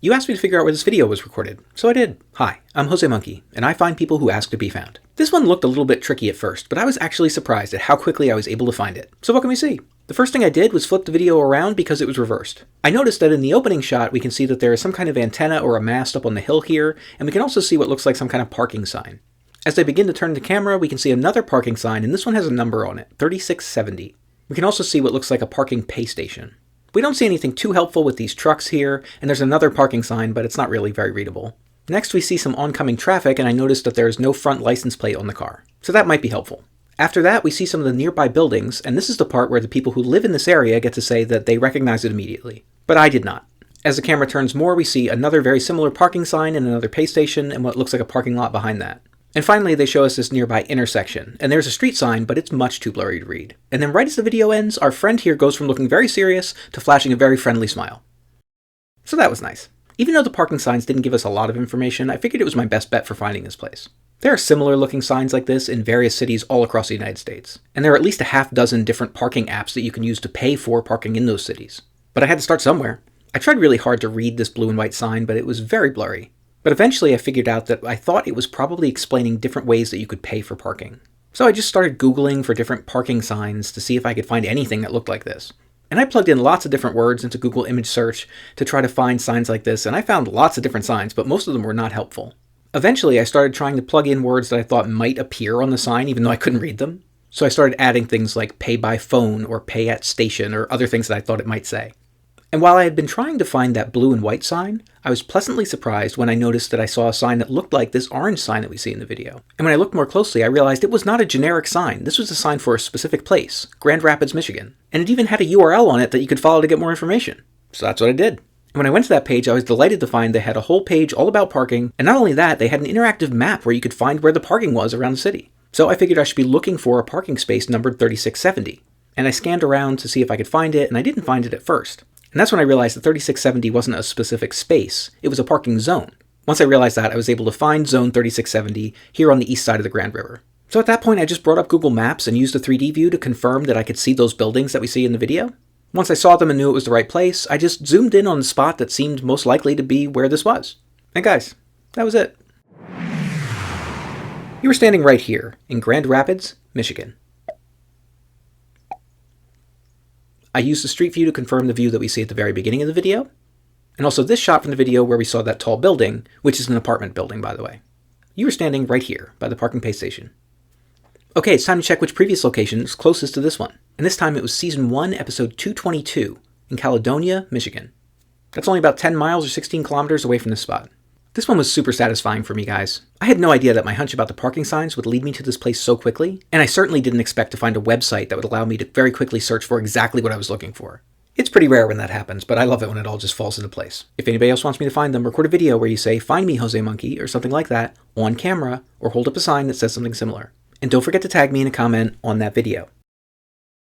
You asked me to figure out where this video was recorded, so I did. Hi, I'm Jose Monkey, and I find people who ask to be found. This one looked a little bit tricky at first, but I was actually surprised at how quickly I was able to find it. So what can we see? The first thing I did was flip the video around because it was reversed. I noticed that in the opening shot we can see that there is some kind of antenna or a mast up on the hill here, and we can also see what looks like some kind of parking sign. As I begin to turn the camera, we can see another parking sign, and this one has a number on it, 3670. We can also see what looks like a parking pay station. We don't see anything too helpful with these trucks here, and there's another parking sign, but it's not really very readable. Next we see some oncoming traffic, and I noticed that there is no front license plate on the car, so that might be helpful. After that we see some of the nearby buildings, and this is the part where the people who live in this area get to say that they recognize it immediately. But I did not. As the camera turns more, we see another very similar parking sign and another pay station and what looks like a parking lot behind that. And finally, they show us this nearby intersection, and there's a street sign, but it's much too blurry to read. And then right as the video ends, our friend here goes from looking very serious to flashing a very friendly smile. So that was nice. Even though the parking signs didn't give us a lot of information, I figured it was my best bet for finding this place. There are similar looking signs like this in various cities all across the United States, and there are at least a half dozen different parking apps that you can use to pay for parking in those cities. But I had to start somewhere. I tried really hard to read this blue and white sign, but it was very blurry. But eventually I figured out that I thought it was probably explaining different ways that you could pay for parking. So I just started Googling for different parking signs to see if I could find anything that looked like this. And I plugged in lots of different words into Google image search to try to find signs like this, and I found lots of different signs, but most of them were not helpful. Eventually I started trying to plug in words that I thought might appear on the sign even though I couldn't read them. So I started adding things like pay by phone or pay at station or other things that I thought it might say. And while I had been trying to find that blue and white sign, I was pleasantly surprised when I noticed that I saw a sign that looked like this orange sign that we see in the video. And when I looked more closely, I realized it was not a generic sign. This was a sign for a specific place, Grand Rapids, Michigan. And it even had a URL on it that you could follow to get more information. So that's what I did. And when I went to that page, I was delighted to find they had a whole page all about parking, and not only that, they had an interactive map where you could find where the parking was around the city. So I figured I should be looking for a parking space numbered 3670. And I scanned around to see if I could find it, and I didn't find it at first. And that's when I realized that 3670 wasn't a specific space, it was a parking zone. Once I realized that, I was able to find zone 3670 here on the east side of the Grand River. So at that point, I just brought up Google Maps and used the 3D view to confirm that I could see those buildings that we see in the video. Once I saw them and knew it was the right place, I just zoomed in on the spot that seemed most likely to be where this was. And guys, that was it. You were standing right here in Grand Rapids, Michigan. I used the street view to confirm the view that we see at the very beginning of the video, and also this shot from the video where we saw that tall building, which is an apartment building, by the way. You were standing right here, by the parking pay station. Okay, it's time to check which previous location is closest to this one, and this time it was Season 1, Episode 222, in Caledonia, Michigan. That's only about 10 miles or 16 kilometers away from this spot. This one was super satisfying for me, guys. I had no idea that my hunch about the parking signs would lead me to this place so quickly, and I certainly didn't expect to find a website that would allow me to very quickly search for exactly what I was looking for. It's pretty rare when that happens, but I love it when it all just falls into place. If anybody else wants me to find them, record a video where you say, "Find me, Jose Monkey," or something like that, on camera, or hold up a sign that says something similar. And don't forget to tag me in a comment on that video.